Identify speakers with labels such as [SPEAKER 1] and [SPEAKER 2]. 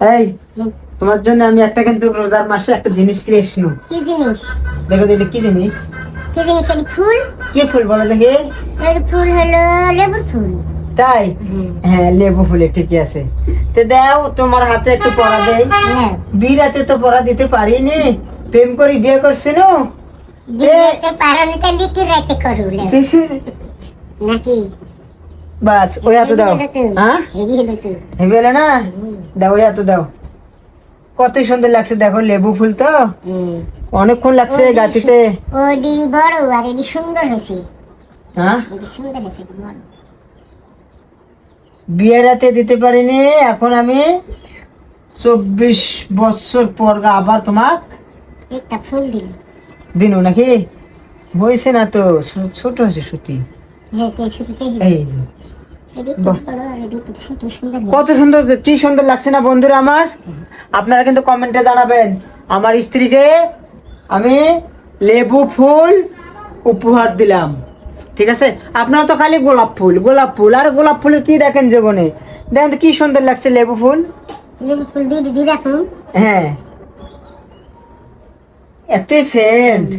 [SPEAKER 1] এই তোমার জন্য আমি একটা কিন্তু রোজার মাসে একটা জিনিস নিয়ে এসেছি।
[SPEAKER 2] কি জিনিস?
[SPEAKER 1] দেখো তো এটা কি জিনিস?
[SPEAKER 2] কি জিনিস? এর ফুল?
[SPEAKER 1] কি ফুল বলো দেখি?
[SPEAKER 2] এর ফুল হলো লেবুর ফুল।
[SPEAKER 1] তাই? হ্যাঁ লেবু ফুলে ঠিকই আছে। তো দাও তোমার হাতে একটু পড়া দেই।
[SPEAKER 2] হ্যাঁ,
[SPEAKER 1] বিরাতে তো পড়া দিতে পারিনি, প্রেম করি বিয়ে করছি না।
[SPEAKER 2] বিয়েতে পারনি তো লিখে রাখতে করো নাকি?
[SPEAKER 1] বাস ওই হাতে দাও। হ্যাঁ
[SPEAKER 2] হেভি হলো তো।
[SPEAKER 1] হেবে এলো না? দাও ওই হাতে দাও। কত সুন্দর লাগছে দেখো, লেবু ফুল তো অনেকক্ষণ লাগছে গাছিতে।
[SPEAKER 2] ওডি বড় আর এডি সুন্দর হয়েছে।
[SPEAKER 1] হ্যাঁ
[SPEAKER 2] এডি সুন্দর হয়েছে বড়।
[SPEAKER 1] বিয়ের রাতে দিতে পারিনি, এখন আমি 24 বছর পর আবার তোমার
[SPEAKER 2] একটা ফুল দিল।
[SPEAKER 1] দিনু নাকি হয়েছে না তো, ছোট হয়েছে সত্যি।
[SPEAKER 2] হ্যাঁ, কে ছুটিতে
[SPEAKER 1] এই যে,
[SPEAKER 2] এডি তো বড় আর এডি তো ছোট, সুন্দর
[SPEAKER 1] কত সুন্দর, কি সুন্দর লাগছে না বন্ধুরা আমার? আপনারা কিন্তু কমেন্টে জানাবেন আমার স্ত্রীকে আমি লেবু ফুল উপহার দিলাম। ঠিক আছে, আপনারা তো খালি গোলাপ ফুল গোলাপ ফুল আর গোলাপ ফুলের কি দেখেন জীবনে? দেখেন তো কি সুন্দর লাগছে লেবু ফুল।
[SPEAKER 2] লেবু ফুল দিয়ে রাখুন।
[SPEAKER 1] হ্যাঁ, এত সেন্ট।